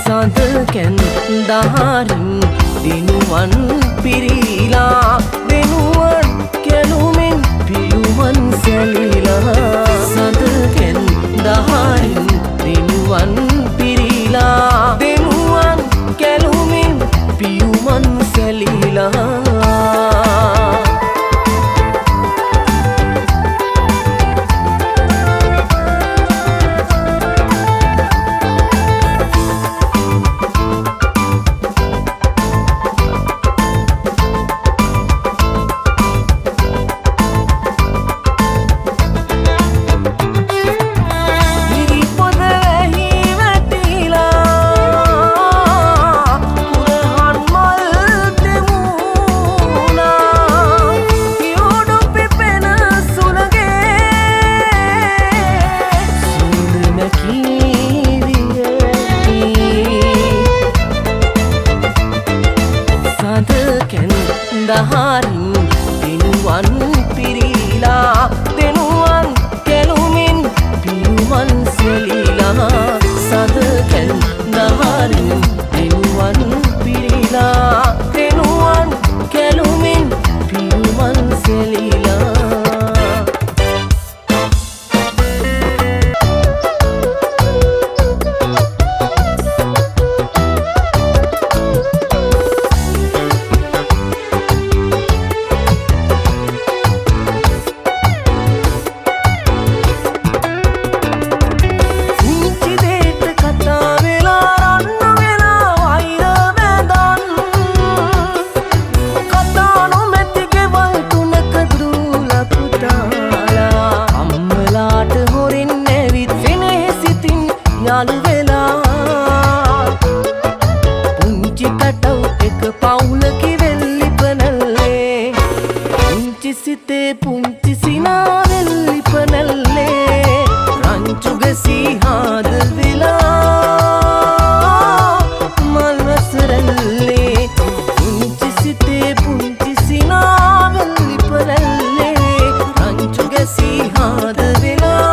සඳකැන් දහරින් දිනුවන් පිරීලා දෙනුවන් කැලුමෙන් පියුමන් සැලිලා සඳකැන් දහරින් දිනුවන් පිරීලා දෙනුවන් කැලුමෙන් පියුමන් සැලිලා දහරින් දිනුවන් පිරීලා දෙනුවන් කැලුමෙන් පියුමන් සැලිලා සඳකැන් දහරින් දිනුවන් පිරීලා දෙනුවන් කැලුමෙන් පියුමන් සැලිලා යාළු වෙලා පුංචි කටව් එක පවුලකි වෙල්ලි පනල්ලේ පුංචි සිතේ පුංචි සිනා වෙල්ලි පනල්ලේ රංචු ගසී හාද වෙලා මල් වසරල්ලේ පුංචි සිතේ පුංචි සිනා වෙල්ලි පනල්ලේ රංචු ගසී හාද වෙලා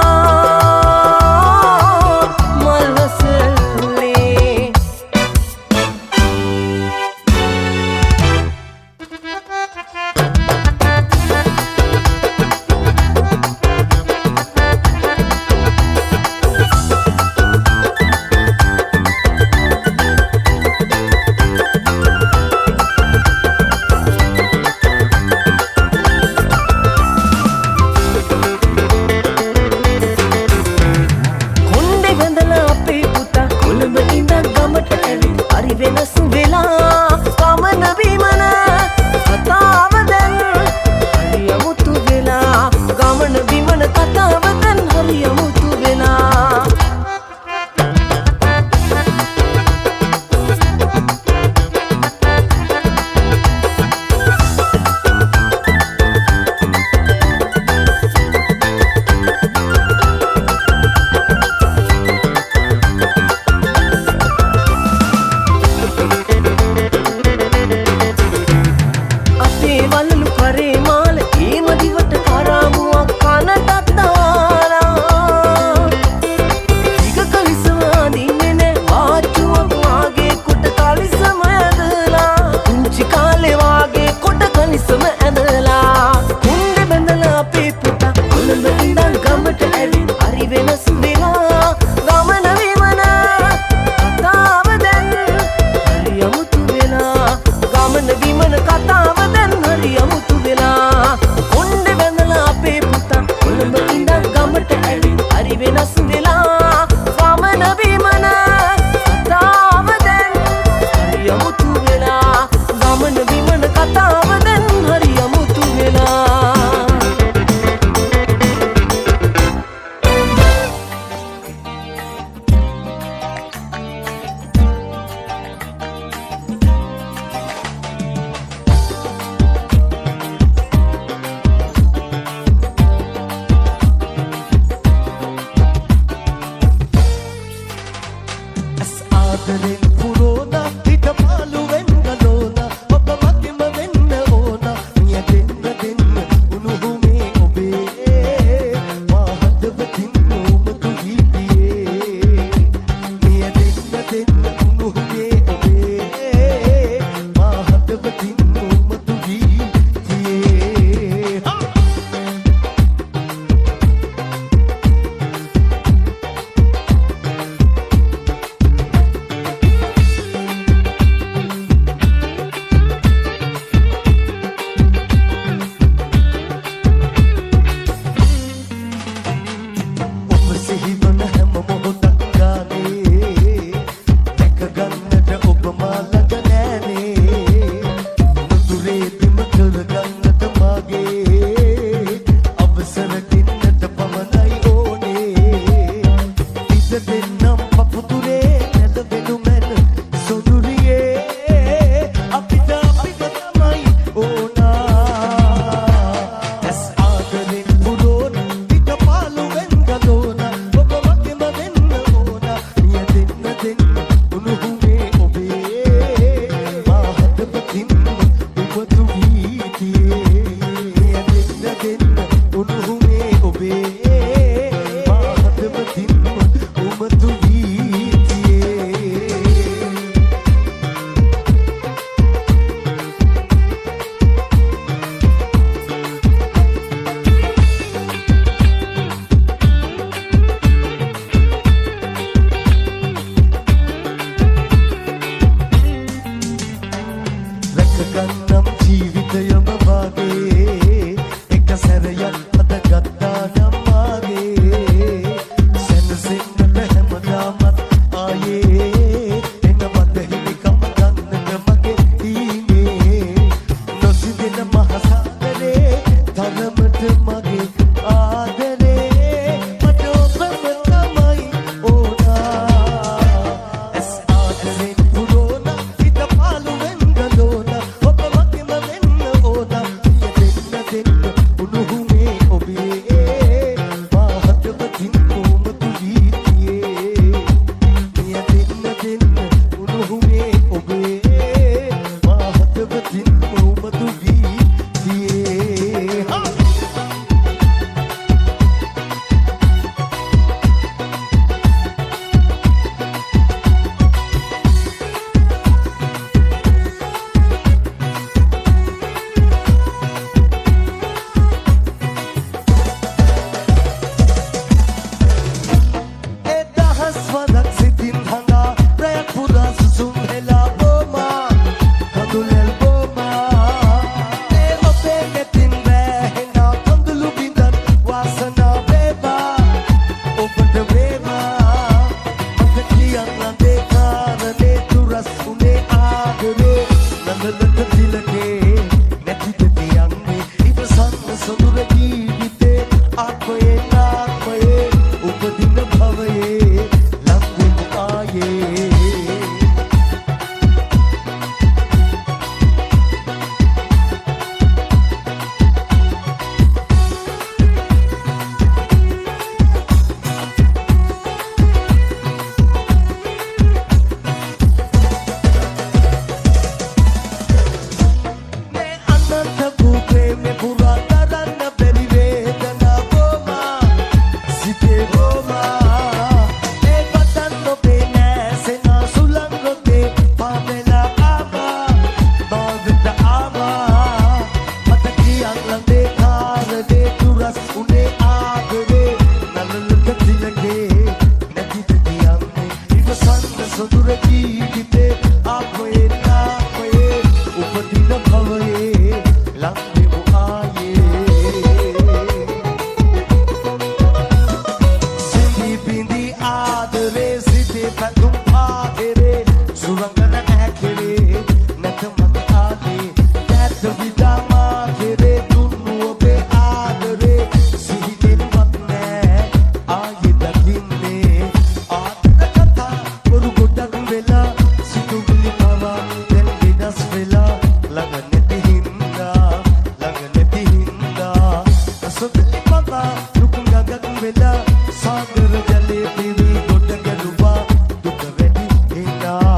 වෙලා සාගර ජලයේ පිරි ගොඩ ගැලුවා දුක වැඩි හිනා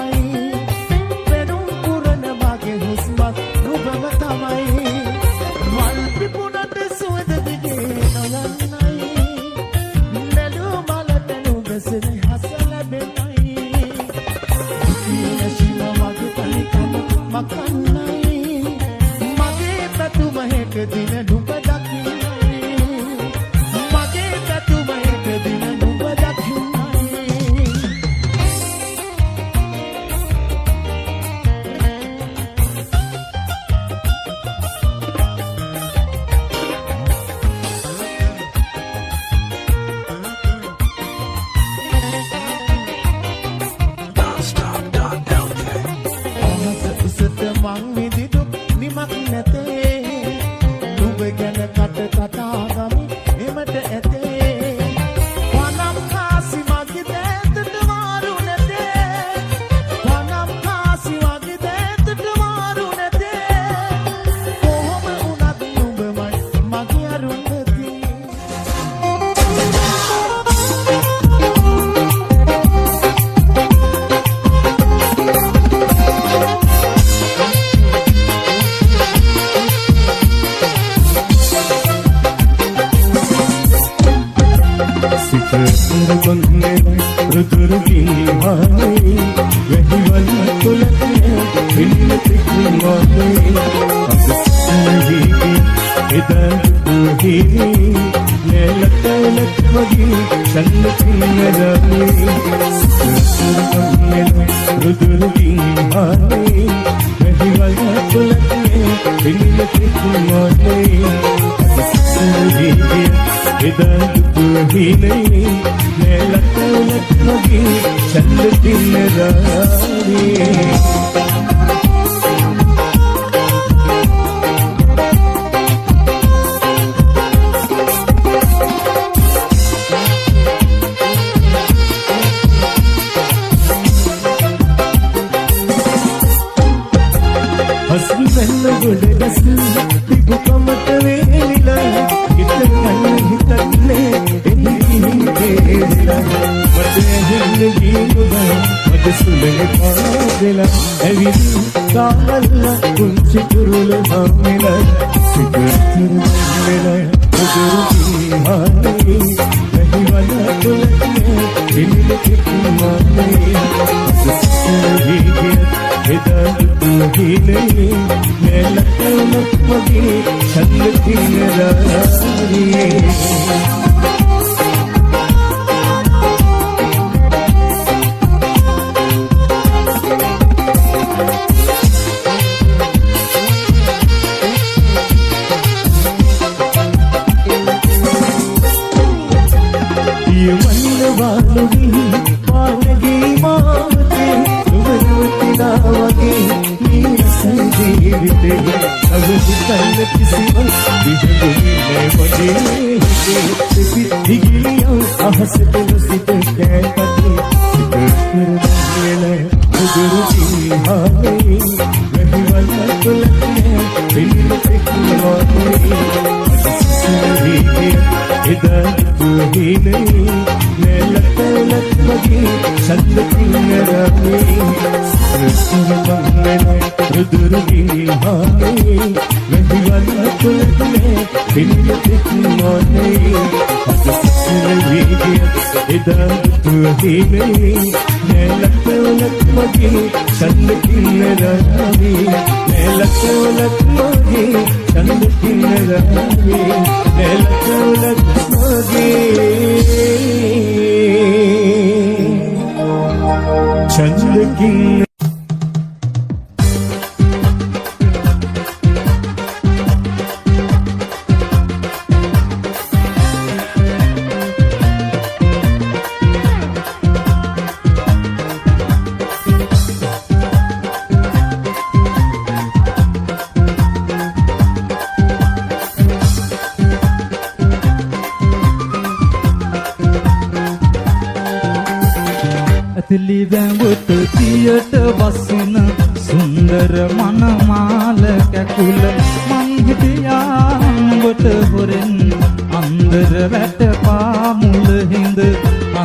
තමයි පෙනුම් පුරන මගේ හුස්මත් නුඹම තමයි මල් පිපුණට සුවඳ දිගේ නොයන්නයි නෙළු මලට නුඹ සෙනෙහස ලැබෙනයි නැශිම මගේ තනිකම මකන්නයි මගේ පැතුම හෙට දින නුඹ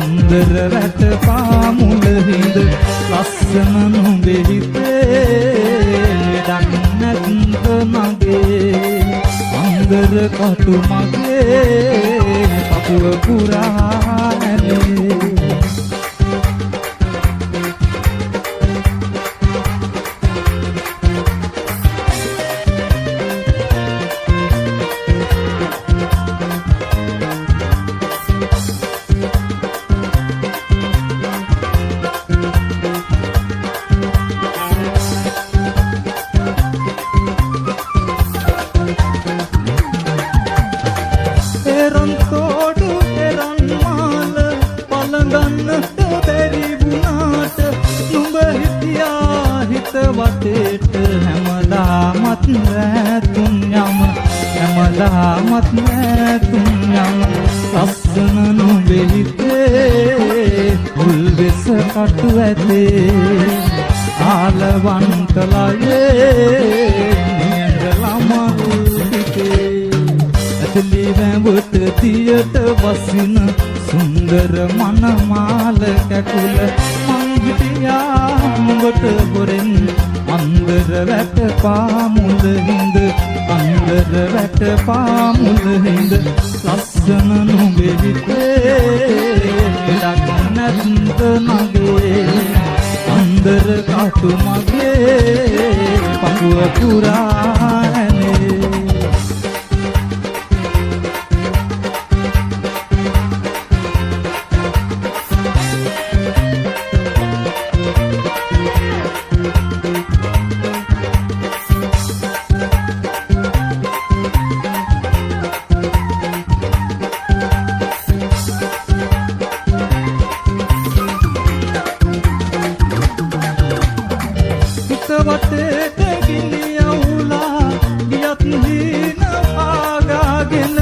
අන්දර වැට පාමුල හිඳ ලස්සන නුඹේ හිතේ ලෙඩක් නැත්ද මගේ අන්දර කටු මගේ පපුව පුරා ඇනේ වටේට හැමදාමත් නැතුම් යම හැමදාමත් නැතුම් යම ලස්සන නුඹේ හිතේ උල්වෙස කටු ඇතේ ආලවන්තලයේ නියඳ ළමල් හිතේ ඇතලි වැඹුට තියට වසින සුන්දර මනමාල කැකුල මං හිටියා නුඹට හොරෙන් අන්දර වැට පාමුල හිඳ අන්දර වැට පාමුල හිඳ ලස්සන නුඹේ හිතේ ලක් නැත්ද මගේ අන්දර කටු මගේ පපුව පුරා ඇනේ වටේට ගිනියවුලා ගියත් හීන ආගාගෙන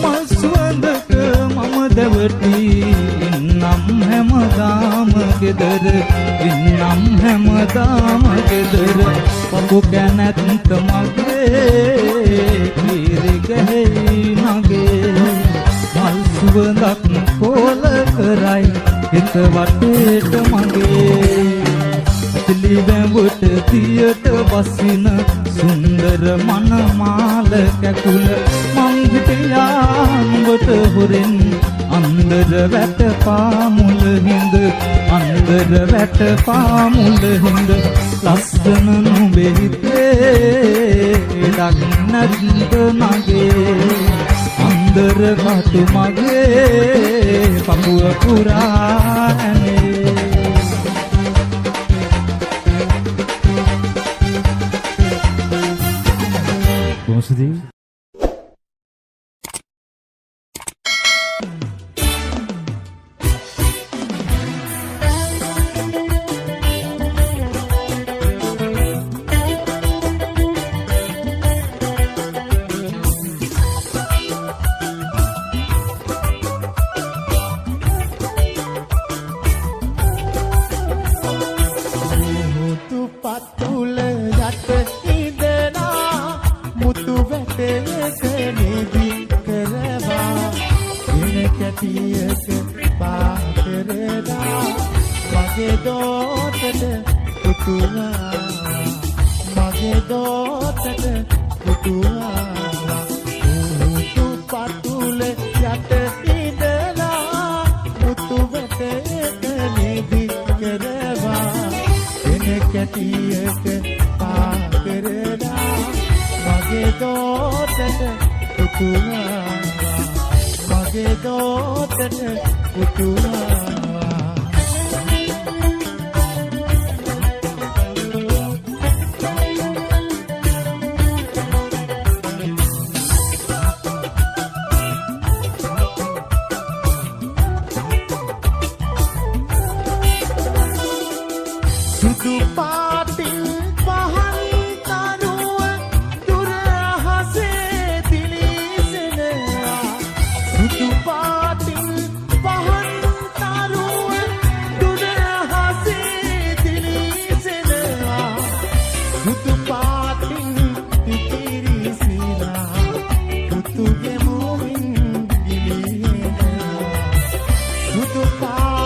මල් සුවඳක මම දැවටි ඉන්නම් හැමදාම ගෙදර ඉන්නම් හැමදාම ගෙදර පපු කැනැත්ත මගේ කීරි ගැහෙයි නගේ මල් සුවඳක් කෝල කරයි හිත වටේට මගේ ඇතලි වැඹුට තියට වසින සුන්දර මනමාල කැකුල මං හිටියා නුඹට හොරෙන් අන්දර වැට පාමුල හිඳ අන්දර වැට පාමුල හිඳ ලස්සන නුඹේ හිතේ ලක් නැත්ද මගේ අන්දර කටු මගේ පපුව පුරා ඇනේ Sudev Goodbye.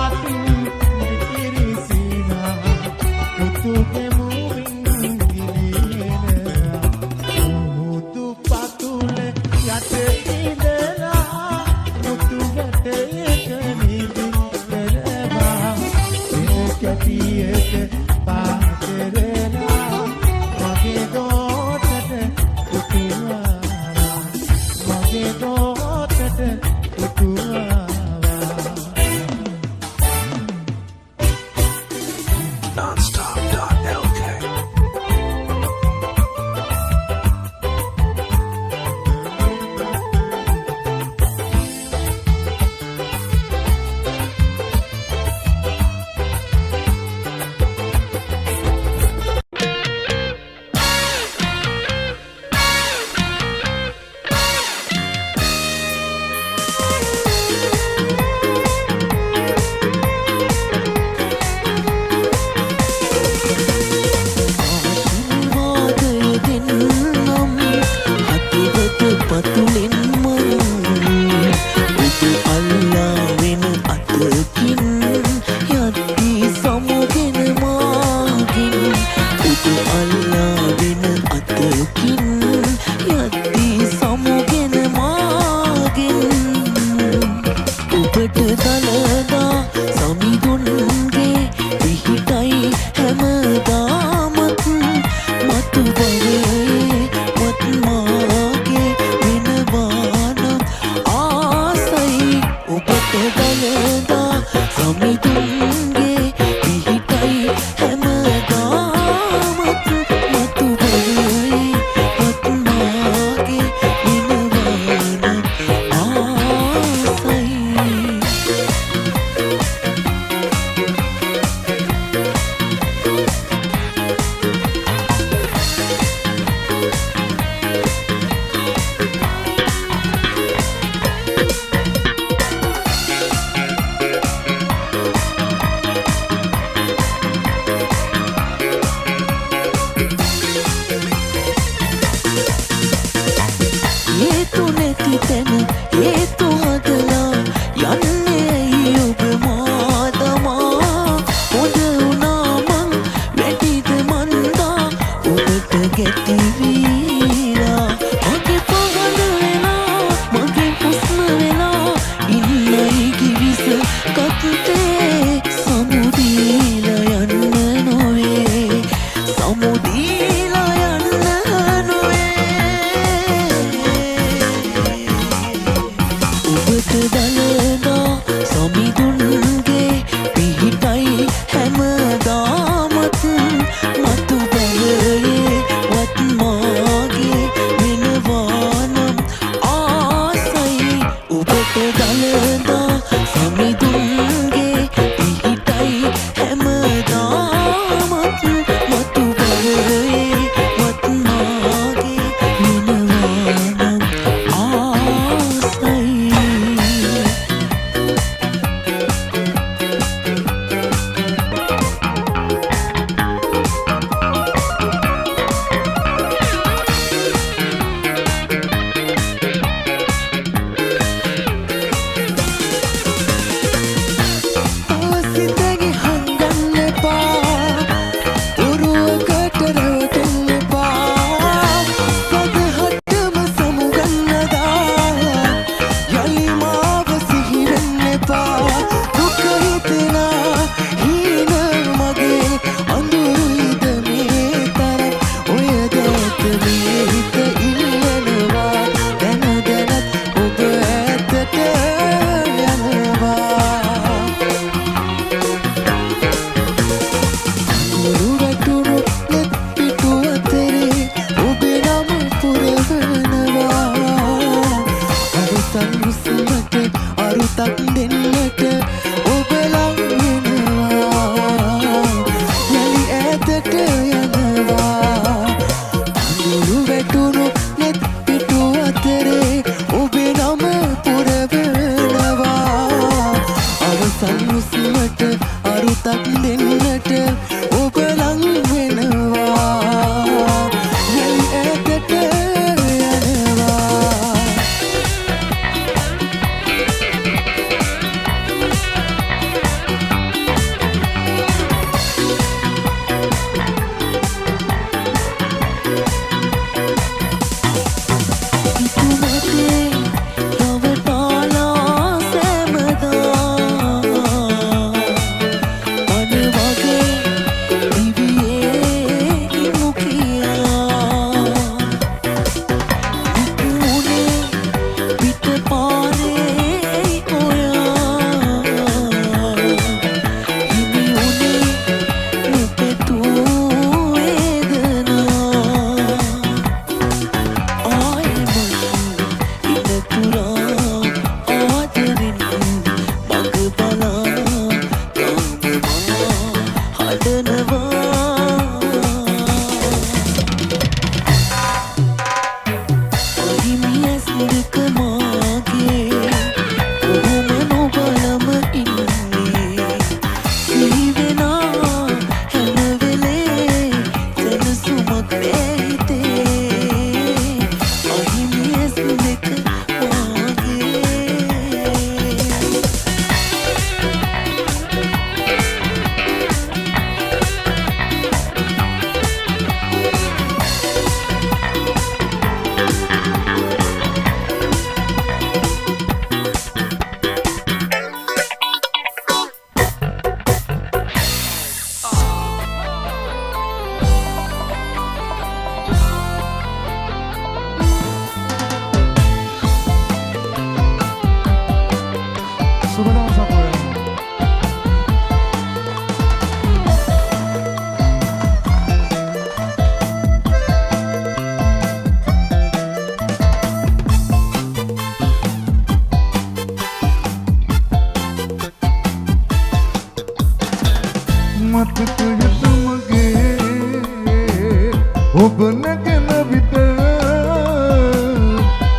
ඔබ නැගෙන විට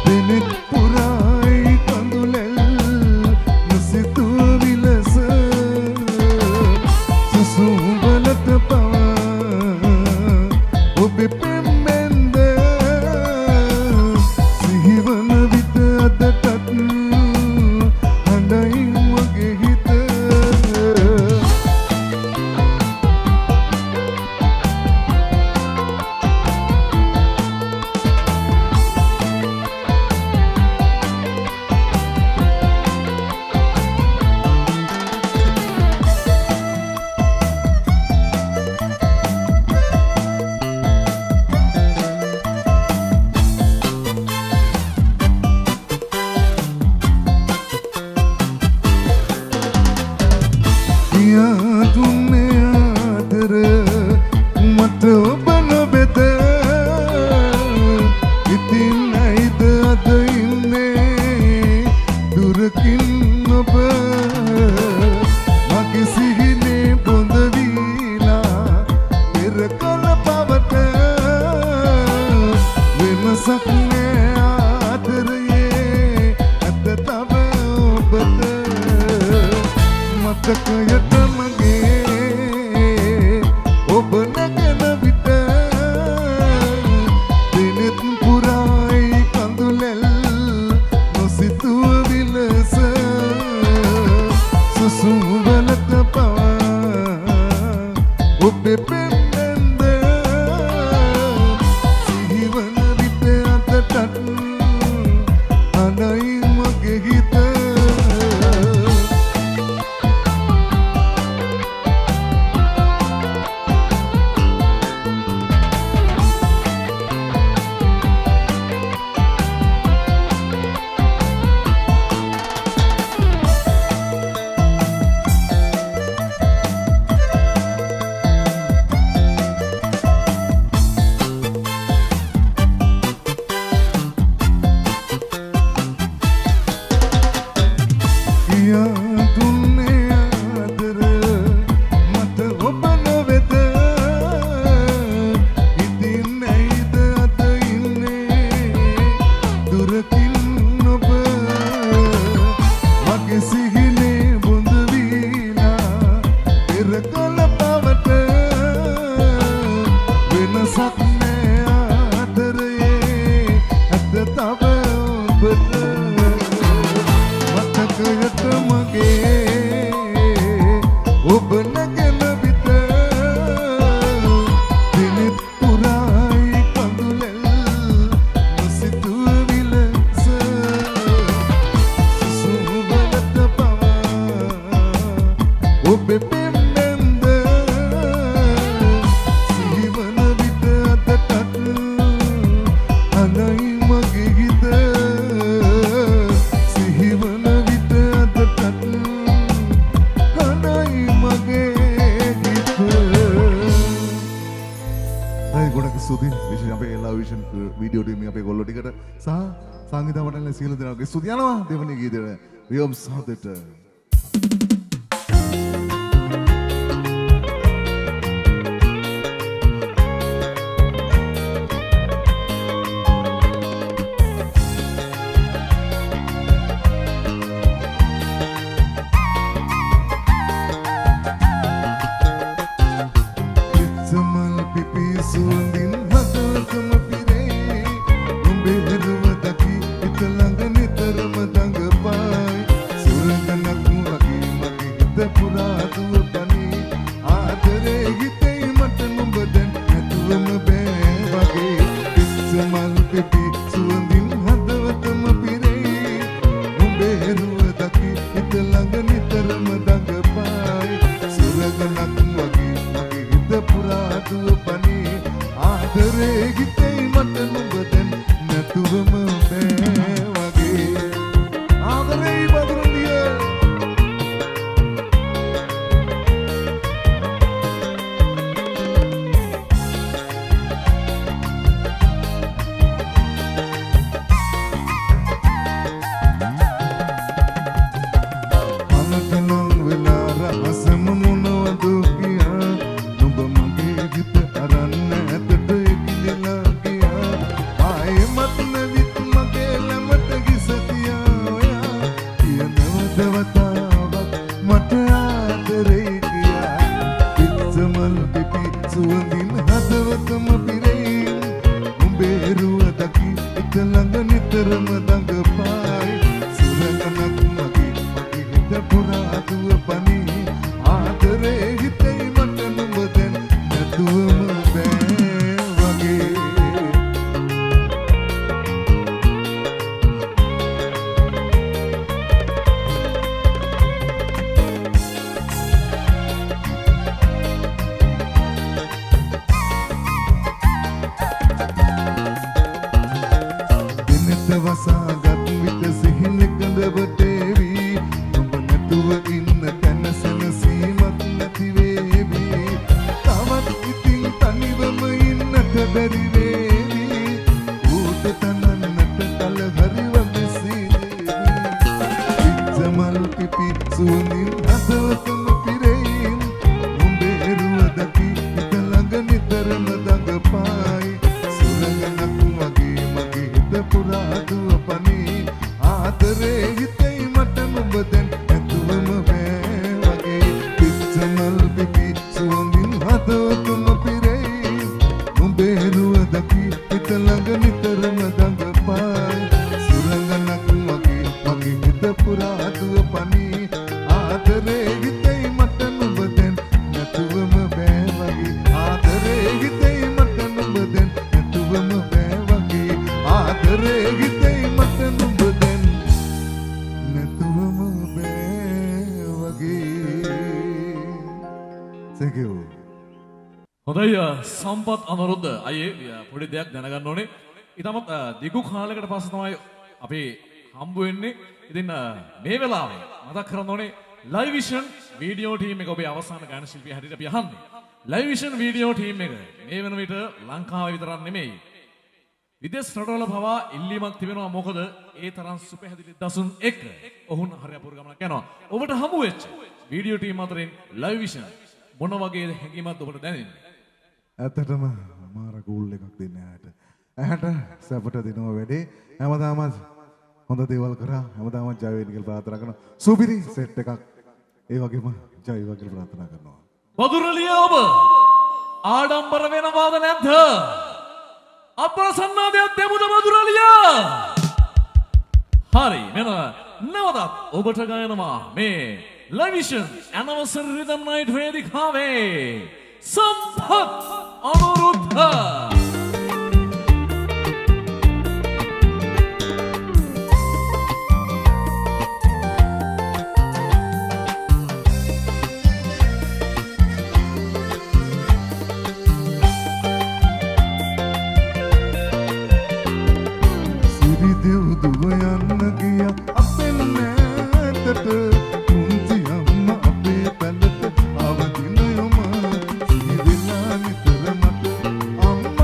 දිනෙත් පුරායි කඳුලැල් නොසිතූ විලස සුසුම්වලට පවා ඔබේ පෙම්බෙන්ද සිහිවන විට අදටත් හඬයි මගේ හිත ස්තුති යනවා දෙවනි ගීතයට රියම් සහදට හදවතම පිරෙයි උඹේ රුව දකි එක ළඟ නිතරම දඟපායි සුරංගනක් මගේ මගේ හිත පුරා දුව පනී ආදරේ හිතේ මට නුඹ දැන් නැතුවම බෑ වගේ වසාගත් විට සිහින කඳවටේවි ඔබ නැතුව ඉන්න තැන සැනසීමක් නැති වේවි තවත් ඉතින් තනිවම ඉන්නට බැරි වේවි ඌට තනන්නට කල හරි වගේ සීදේවි පිච්චමල් පිපි සුවඳින් හදවතම පිරෙයි උඹේ රුව දකි හිත ළඟ නිතරම දඟපායි සුරංගනක් වගේ මගේ හිත පුරා දුව පනී ආදරේ හිතේ මට නුඹ දැන් ඇතුවම බෑ වගේ පිච්චමල් පිපි සුවඳින් හදවතම පිරෙයි උඹේ රුව දකි හිත ළඟ නිතරම දඟපායි සුරංගනක් වගේ මගේ හිත පුරා දුව පනී ආදරේ හිතේ මට නුඹ දැන් නැතුවම බෑ වගේ ආදරේ හිතේ මට නුඹ දැන් නැතුවම බෑ වගේ ආදරේ හිතේ මට නුඹ දැන් නැතුවම බෑ වගේ Thank you. හොඳයි සම්පත් අනුරුද්ධ අයියේ පොඩි දෙයක් දැනගන්න ඕනේ. ඊටමත් දිගු කාලයකට පස්සේ තමයි අපි හම්බ වෙන්නේ. ඉතින් මේ වෙලාවේ මතක් කරන්න ඕනේ Live Vision වීඩියෝ ටීම් එක ඔබේ අවසාන ගායන ශිල්පියා හැටියට අපි අහන්නේ. Live Vision වීඩියෝ ටීම් එක මේ වෙන විට ලංකාවේ විතරක් නෙමෙයි. විදේශ රටවල පවා ඉල්ලීමක් තිබෙනවා. මොකද ඒ තරම් සුපැහැදිලි දසුන් එක්ක ඔවුන් හරි අපූර්ව ගමනක් යනවා. ඔබට හමු වෙච්ච වීඩියෝ ටීම් අතරින් Live Vision මොන වගේ හැඟීමක්ද ඔබට දැනෙන්නේ? ඇත්තටම මාර කූල් එකක් දෙන්න ඇහැට සැපට දෙනවා වැඩේ හැමදාමත් හොඳ දේවල් කරා හැමදාමත් ජය වෙන්න කියලා ප්‍රාර්ථනා කරනවා සුපිරි සෙට් එකක් ඒ වගේම ජය වේවා කියලා ප්‍රාර්ථනා කරනවා වදුරලිය ඔබ ආඩම්බර වෙනවාද නැද්ද? අප්‍රසන්නාදයක් දෙමුද වදුරලිය? හරි මෙන්න නැවතත් ඔබට ගයනවා මේ Live Vision Anniversary Rhythm Night වේදිකාවේ සම්පත් අනුරුද්ධ සිරි දෙව් දුව යන්න ගියා අපෙන් නැතට පුංචි අම්මා අපේ පැලට අවදින යම සිහිවිලා නිතර මට අම්මා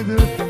නේද